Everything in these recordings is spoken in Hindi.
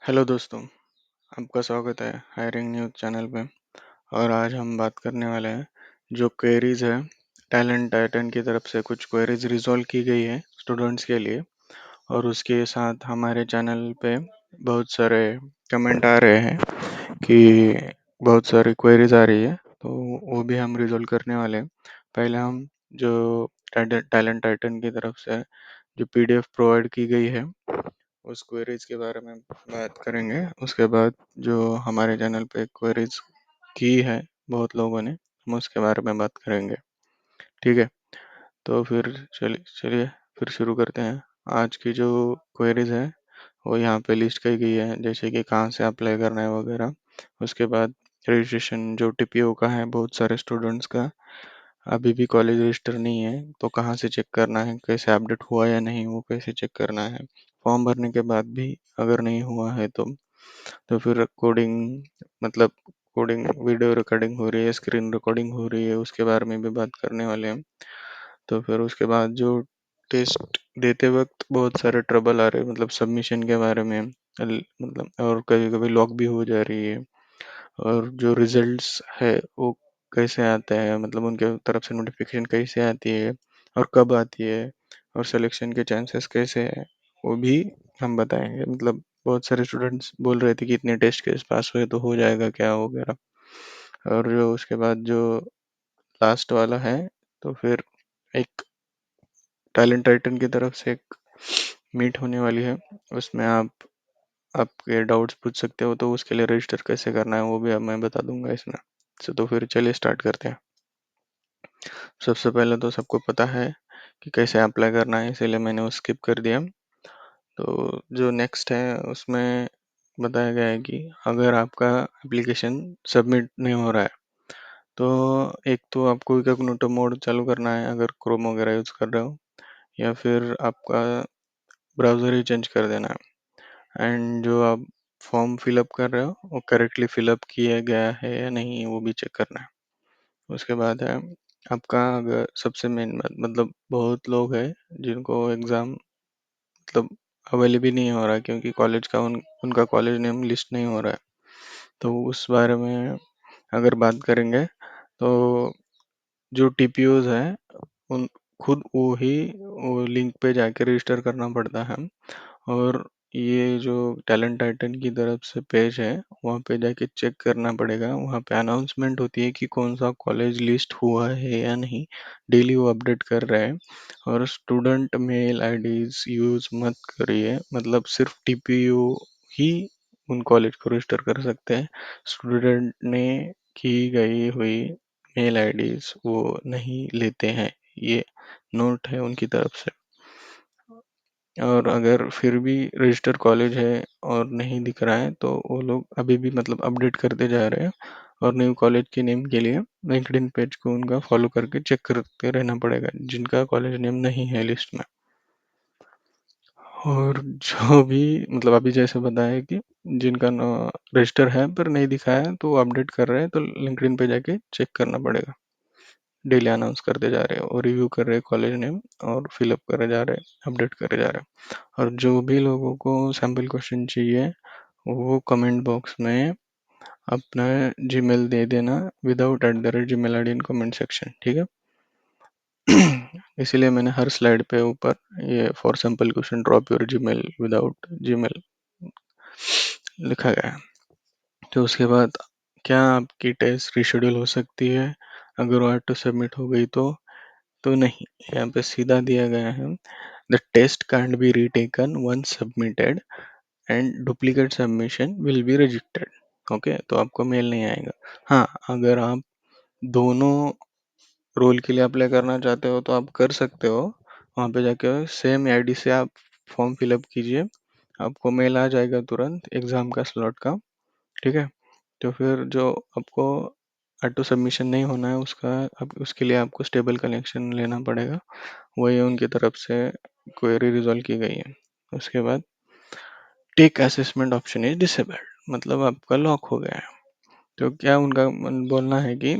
हेलो दोस्तों, आपका स्वागत है हायरिंग न्यूज़ चैनल पे। और आज हम बात करने वाले हैं जो क्वेरीज है। टैलेंट टाइटन की तरफ से कुछ क्वेरीज रिजॉल्व की गई है स्टूडेंट्स के लिए, और उसके साथ हमारे चैनल पे बहुत सारे कमेंट आ रहे हैं कि बहुत सारी क्वेरीज आ रही है, तो वो भी हम रिजॉल्व करने वाले हैं। पहले हम जो टैलेंट टाइटन की तरफ से जो पीडीएफ प्रोवाइड की गई है उस क्वेरीज के बारे में बात करेंगे। उसके बाद जो हमारे चैनल पे क्वेरीज की है बहुत लोगों ने, हम उसके बारे में बात करेंगे। ठीक है, तो फिर चलिए चलिए फिर शुरू करते हैं। आज की जो क्वेरीज है वो यहाँ पे लिस्ट की गई है, जैसे कि कहाँ से अप्लाई करना है वगैरह। उसके बाद रजिस्ट्रेशन जो टीपीओ का है बहुत सारे स्टूडेंट्स का अभी भी कॉलेज रजिस्टर नहीं है, तो कहाँ से चेक करना है, कैसे अपडेट हुआ या नहीं वो कैसे चेक करना है। फॉर्म भरने के बाद भी अगर नहीं हुआ है तो फिर कोडिंग, मतलब कोडिंग वीडियो रिकॉर्डिंग हो रही है, स्क्रीन रिकॉर्डिंग हो रही है, उसके बारे में भी बात करने वाले हैं। तो फिर उसके बाद जो टेस्ट देते वक्त बहुत सारे ट्रबल आ रहे हैं, मतलब सबमिशन के बारे में मतलब, और कभी कभी लॉक भी हो जा रही है। और जो रिजल्ट्स है वो कैसे आता है, मतलब उनके तरफ से नोटिफिकेशन कैसे आती है और कब आती है, और सिलेक्शन के चांसेस कैसे है वो भी हम बताएंगे। मतलब बहुत सारे स्टूडेंट्स बोल रहे थे कि इतने टेस्ट केस पास हुए तो हो जाएगा क्या वगैरह। और जो उसके बाद जो लास्ट वाला है, तो फिर एक टैलेंट टाइटन की तरफ से एक मीट होने वाली है, उसमें आप आपके डाउट्स पूछ सकते हो, तो उसके लिए रजिस्टर कैसे करना है वो भी अब मैं बता दूंगा इसमें से। तो फिर चलिए स्टार्ट करते हैं। सबसे पहले तो सबको पता है कि कैसे अप्लाई करना है, इसीलिए मैंने वो स्किप कर दिया। तो जो नेक्स्ट है उसमें बताया गया है कि अगर आपका एप्लीकेशन सबमिट नहीं हो रहा है, तो एक तो आपको इनकॉग्निटो मोड चालू करना है अगर क्रोम वगैरह यूज़ कर रहे हो, या फिर आपका ब्राउज़र ही चेंज कर देना है। एंड जो आप फॉर्म फिलअप कर रहे हो वो करेक्टली फिलअप किया गया है या नहीं वो भी चेक करना है। उसके बाद है आपका, अगर सबसे मेन बात, मतलब बहुत लोग हैं जिनको एग्ज़ाम मतलब अवेलेबल नहीं हो रहा है क्योंकि कॉलेज का उनका कॉलेज नेम लिस्ट नहीं हो रहा है। तो उस बारे में अगर बात करेंगे, तो जो टीपीओज हैं उन खुद वो लिंक पे जाके रजिस्टर करना पड़ता है। और ये जो टैलेंट टाइटन की तरफ से पेज है वहाँ पे जाके चेक करना पड़ेगा, वहाँ पे अनाउंसमेंट होती है कि कौन सा कॉलेज लिस्ट हुआ है या नहीं, डेली वो अपडेट कर रहे हैं। और स्टूडेंट मेल आईडीज यूज़ मत करिए, मतलब सिर्फ टीपीयू ही उन कॉलेज को रजिस्टर कर सकते हैं। स्टूडेंट ने की गई हुई मेल आईडीज वो नहीं लेते हैं, ये नोट है उनकी तरफ से। और अगर फिर भी रजिस्टर कॉलेज है और नहीं दिख रहा है, तो वो लोग अभी भी मतलब अपडेट करते जा रहे हैं, और न्यू कॉलेज के नेम के लिए लिंक्डइन पेज को उनका फॉलो करके चेक करते रहना पड़ेगा जिनका कॉलेज नेम नहीं है लिस्ट में। और जो भी मतलब अभी जैसे बताया कि जिनका रजिस्टर है पर नहीं दिखाया है तो अपडेट कर रहे हैं, तो लिंक्डइन पे जाके चेक करना पड़ेगा। डेली अनाउंस करते जा रहे हैं और रिव्यू कर रहे हैं कॉलेज नेम, और फिलअप करे जा रहे हैं, अपडेट करे जा रहे हैं। और जो भी लोगों को सैम्पल क्वेश्चन चाहिए वो कमेंट बॉक्स में अपना जीमेल दे देना without @gmail id in comment section, ठीक है। इसीलिए मैंने हर स्लाइड पे ऊपर ये for sample question drop your Gmail without Gmail लिखा गया है। तो उसके बाद क्या आपकी टेस्ट रिशेड्यूल हो सकती है अगर वो ऑटो सबमिट हो गई तो नहीं, यहाँ पे सीधा दिया गया है the test can't be retaken once submitted and duplicate submission will be rejected. Okay, तो आपको मेल नहीं आएगा। हाँ, अगर आप दोनों रोल के लिए अप्लाई करना चाहते हो तो आप कर सकते हो, वहाँ पे जाके सेम आईडी से आप फॉर्म फिलअप कीजिए, आपको मेल आ जाएगा तुरंत एग्ज़ाम का स्लॉट का। ठीक है, तो फिर जो आपको ऑटो सबमिशन नहीं होना है उसके लिए आपको स्टेबल कनेक्शन लेना पड़ेगा, वही उनकी तरफ से क्वेरी रिजॉल्व की गई है। उसके बाद take assessment option is disabled, मतलब आपका लॉक हो गया है। तो क्या उनका बोलना है कि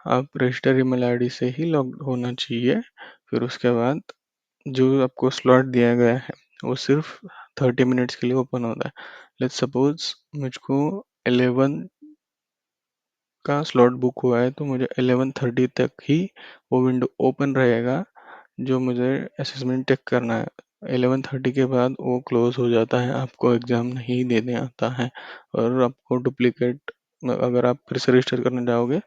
आप रजिस्टर ईमेल आईडी से ही लॉग होना चाहिए। फिर उसके बाद जो आपको स्लॉट दिया गया है वो सिर्फ 30 मिनट्स के लिए ओपन होता है। लेट्स सपोज मुझको 11 का स्लॉट बुक हुआ है, तो मुझे 11:30 तक ही वो विंडो ओपन रहेगा जो मुझे असेसमेंट चेक करना है। 11:30 के बाद वो क्लोज हो जाता है, आपको एग्ज़ाम नहीं देने आता है। और आपको डुप्लीकेट, अगर आप फिर से रजिस्टर करने जाओगे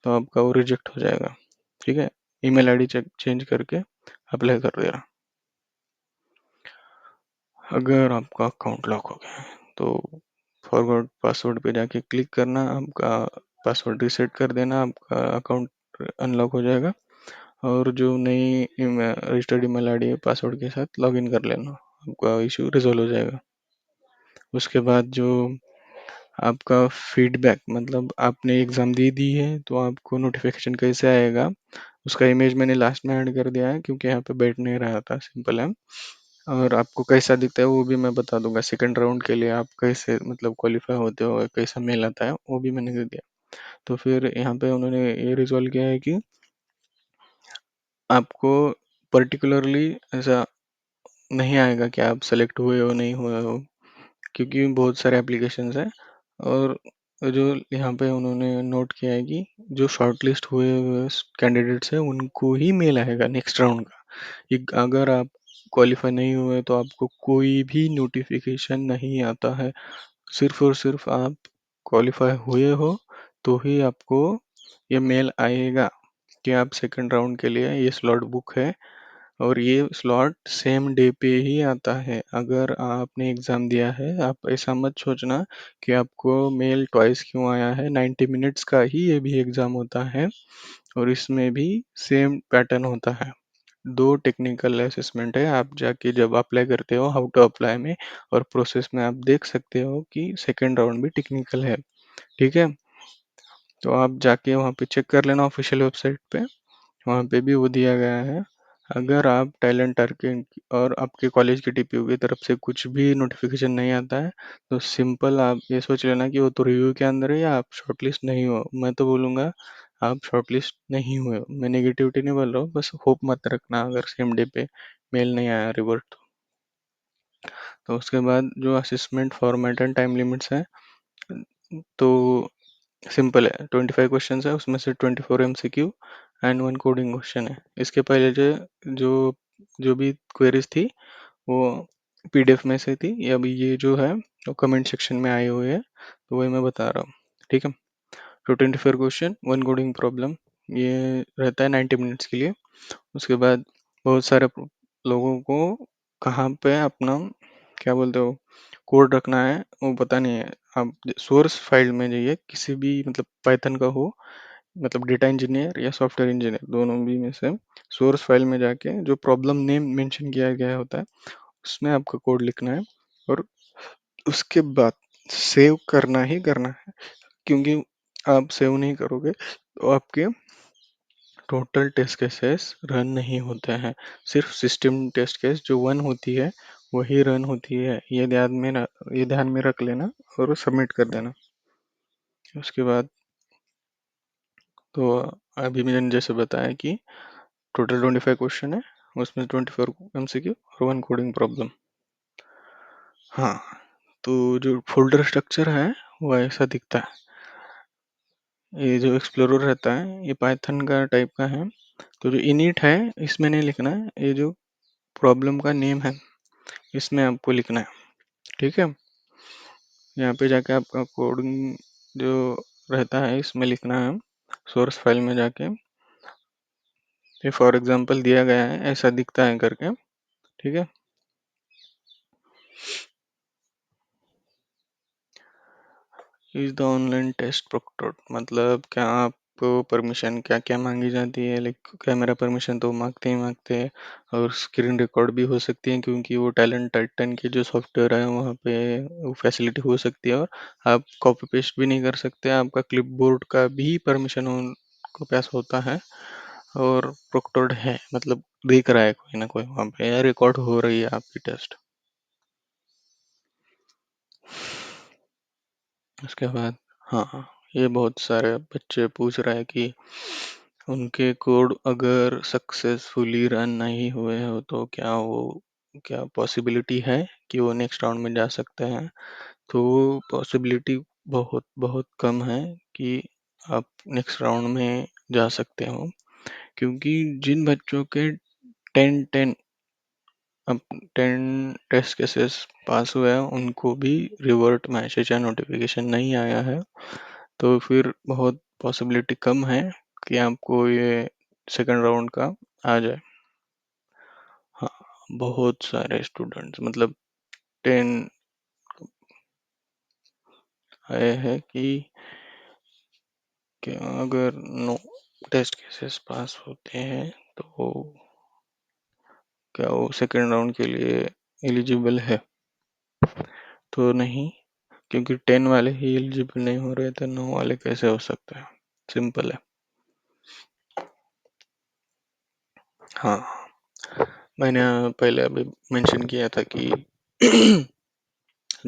तो आपका वो रिजेक्ट हो जाएगा। ठीक है, ईमेल आईडी चेंज करके अप्लाई कर देना। अगर आपका अकाउंट लॉक हो गया है तो फॉरवर्ड पासवर्ड पे जाके क्लिक करना, आपका पासवर्ड रीसेट कर देना, आपका अकाउंट अनलॉक हो जाएगा। और जो नई रजिस्टर्ड ईमेल आईडी पासवर्ड के साथ लॉगिन कर लेना, आपका इशू रिजॉल्व हो जाएगा। उसके बाद जो आपका फीडबैक, मतलब आपने एग्ज़ाम दे दी है तो आपको नोटिफिकेशन कैसे आएगा, उसका इमेज मैंने लास्ट में ऐड कर दिया है क्योंकि यहाँ पे बैठ नहीं रहा था, सिंपल है। और आपको कैसा दिखता है वो भी मैं बता दूंगा। सेकंड राउंड के लिए आप कैसे मतलब क्वालिफाई होते हो, कैसा मेल आता है वो भी मैंने दे दिया। तो फिर यहाँ पे उन्होंने ये रिजॉल्व किया है कि आपको पर्टिकुलरली ऐसा नहीं आएगा कि आप सेलेक्ट हुए हो नहीं हुए हो, क्योंकि बहुत सारे एप्लीकेशंस हैं। और जो यहाँ पे उन्होंने नोट किया है कि जो शॉर्ट लिस्ट हुए हुए कैंडिडेट्स हैं उनको ही मेल आएगा नेक्स्ट राउंड का। अगर आप क्वालिफाई नहीं हुए तो आपको कोई भी नोटिफिकेशन नहीं आता है। सिर्फ और सिर्फ आप क्वालिफाई हुए हो तो ही आपको ये मेल आएगा कि आप सेकंड राउंड के लिए ये स्लॉट बुक है। और ये स्लॉट सेम डे पे ही आता है। अगर आपने एग्ज़ाम दिया है, आप ऐसा मत सोचना कि आपको मेल ट्वाइस क्यों आया है। 90 मिनट्स का ही ये भी एग्ज़ाम होता है और इसमें भी सेम पैटर्न होता है। दो टेक्निकल असेसमेंट है, आप जाके जब अप्लाई करते हो हाउ टू अप्लाई में और प्रोसेस में आप देख सकते हो कि सेकेंड राउंड भी टेक्निकल है। ठीक है, तो आप जाके वहाँ पे चेक कर लेना ऑफिशियल वेबसाइट पे, वहाँ पे भी वो दिया गया है। अगर आप टैलेंट अर्किंग और आपके कॉलेज की टीपीयू की तरफ से कुछ भी नोटिफिकेशन नहीं आता है तो सिंपल आप ये सोच लेना कि वो तो रिव्यू के अंदर है या आप शॉर्टलिस्ट नहीं हो। मैं तो बोलूँगा आप शॉर्टलिस्ट नहीं हुए हो। मैं नेगेटिविटी नहीं बोल रहा हूँ, बस होप मत रखना अगर सेम डे पे मेल नहीं आया रिवर्ट। तो उसके बाद जो assessment format and time limits हैं, तो सिंपल है। 25 क्वेश्चंस है, उसमें से 24 एमसीक्यू एंड 1 कोडिंग क्वेश्चन है। इसके पहले जो जो जो भी क्वेरीज थी वो पीडीएफ में से थी, ये अभी ये जो है वो कमेंट सेक्शन में आए हुए हैं, तो वही मैं बता रहा हूँ। ठीक है, तो 24 क्वेश्चन 1 कोडिंग प्रॉब्लम, ये रहता है 90 मिनट्स के लिए। उसके बाद बहुत सारे लोगों को कहाँ पे अपना क्या बोलते हो कोड रखना है वो पता नहीं है। आप सोर्स फाइल में जाइए, किसी भी मतलब पाइथन का हो, मतलब डेटा इंजीनियर या सॉफ्टवेयर इंजीनियर दोनों भी में से सोर्स फाइल में जाके जो प्रॉब्लम नेम मेंशन किया गया होता है उसमें आपका कोड लिखना है। और उसके बाद सेव करना ही करना है, क्योंकि आप सेव नहीं करोगे तो आपके टोटल टेस्ट केसेस रन नहीं होते हैं। सिर्फ सिस्टम टेस्ट केस जो 1 होती है वही रन होती है, ये ध्यान में रख लेना और सबमिट कर देना। उसके बाद तो अभी मैंने जैसे बताया कि टोटल 25 क्वेश्चन है, उसमें 24 एमसीक्यू और 1 कोडिंग प्रॉब्लम। हाँ, तो जो फोल्डर स्ट्रक्चर है वो ऐसा दिखता है। ये जो एक्सप्लोरर रहता है ये पाइथन का टाइप का है। तो जो इनिट है इसमें नहीं लिखना है, ये जो प्रॉब्लम का नेम है इसमें आपको लिखना है। ठीक है, यहाँ पे जाके आपका कोडिंग जो रहता है इसमें लिखना है सोर्स फाइल में जाके। ये फॉर एग्जांपल दिया गया है ऐसा दिखता है करके। ठीक है, इज द ऑनलाइन टेस्ट प्रोक्टोड, मतलब क्या आपको परमिशन क्या क्या मांगी जाती है। लाइक कैमरा परमिशन तो मांगते ही मांगते हैं, और स्क्रीन रिकॉर्ड भी हो सकती है क्योंकि वो टैलेंट टाइटन के जो सॉफ्टवेयर है वहाँ पे वो फैसिलिटी हो सकती है। और आप कॉपी पेस्ट भी नहीं कर सकते, आपका क्लिपबोर्ड का भी परमिशन उनको पास होता है। और प्रोक्टोड है मतलब देख रहा है कोई ना कोई वहाँ पे, रिकॉर्ड हो रही है आपकी टेस्ट। उसके बाद हाँ, ये बहुत सारे बच्चे पूछ रहे हैं कि उनके कोड अगर सक्सेसफुली रन नहीं हुए हो तो क्या वो क्या पॉसिबिलिटी है कि वो नेक्स्ट राउंड में जा सकते हैं? तो पॉसिबिलिटी बहुत बहुत कम है कि आप नेक्स्ट राउंड में जा सकते हो, क्योंकि जिन बच्चों के 10 अब 10 टेस्ट केसेस पास हुए हैं उनको भी रिवर्ट मैसेज या नोटिफिकेशन नहीं आया है, तो फिर बहुत पॉसिबिलिटी कम है कि आपको ये सेकंड राउंड का आ जाए। हाँ, बहुत सारे स्टूडेंट्स मतलब 10 आए हैं कि अगर नो टेस्ट केसेस पास होते हैं तो क्या वो सेकंड राउंड के लिए एलिजिबल है? तो नहीं, क्योंकि 10 वाले ही एलिजिबल नहीं हो रहे थे, 9 वाले कैसे हो सकते हैं? सिंपल है। हाँ, मैंने पहले अभी मेंशन किया था कि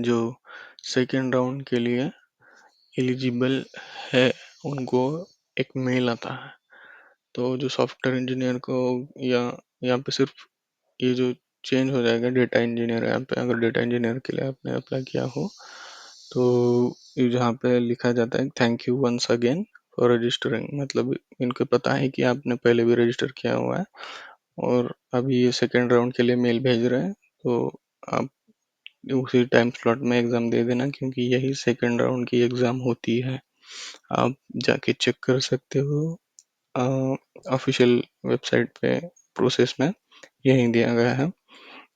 जो सेकंड राउंड के लिए एलिजिबल है उनको एक मेल आता है। तो जो सॉफ्टवेयर इंजीनियर को, या यहाँ पे सिर्फ ये जो चेंज हो जाएगा डेटा इंजीनियर, यहाँ पे अगर डेटा इंजीनियर के लिए आपने अप्लाई किया हो तो ये जहाँ पे लिखा जाता है thank you once again for registering, मतलब इनको पता है कि आपने पहले भी रजिस्टर किया हुआ है और अभी ये सेकेंड राउंड के लिए मेल भेज रहे हैं, तो आप उसी टाइम स्लॉट में एग्ज़ाम दे देना, क्योंकि यही सेकेंड राउंड की एग्ज़ाम होती है। आप जाके चेक कर सकते हो, ऑफिशियल वेबसाइट पे प्रोसेस में यही दिया गया है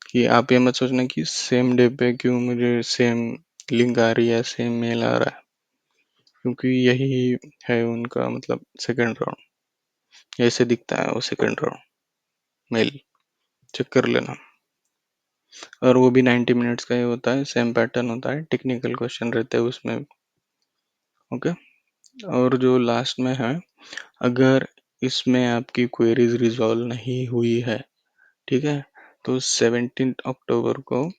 कि आप ये मत सोचना कि सेम डे पे क्यों मुझे सेम लिंक आ रही है, सेम मेल आ रहा है, क्योंकि यही है उनका मतलब सेकेंड राउंड, ऐसे दिखता है वो सेकेंड राउंड मेल, चेक कर लेना। और वो भी 90 मिनट्स का ही होता है, सेम पैटर्न होता है, टेक्निकल क्वेश्चन रहते हैं उसमें। ओके, और जो लास्ट में है, अगर इसमें आपकी क्वेरीज रिजॉल्व नहीं हुई है, ठीक है, तो 17 अक्टूबर को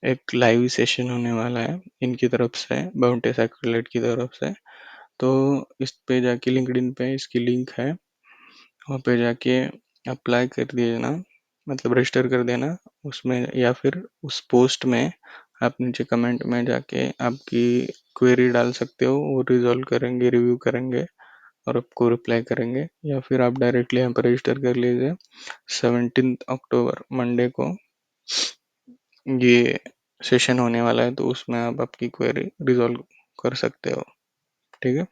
एक लाइव सेशन होने वाला है इनकी तरफ से, बाउंटी एक्रेलेट की तरफ से। तो इस पे जाके लिंक्डइन पे इसकी लिंक है, वहाँ पे जाके अप्लाई कर देना, मतलब रजिस्टर कर देना उसमें, या फिर उस पोस्ट में आप नीचे कमेंट में जाके आपकी क्वेरी डाल सकते हो, वो रिजॉल्व करेंगे, रिव्यू करेंगे और आपको रिप्लाई करेंगे, या फिर आप डायरेक्टली यहाँ पर रजिस्टर कर लीजिए। 17 अक्टूबर मंडे को ये सेशन होने वाला है, तो उसमें आप आपकी क्वेरी रिजॉल्व कर सकते हो। ठीक है,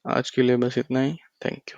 आज के लिए बस इतना ही। Thank you.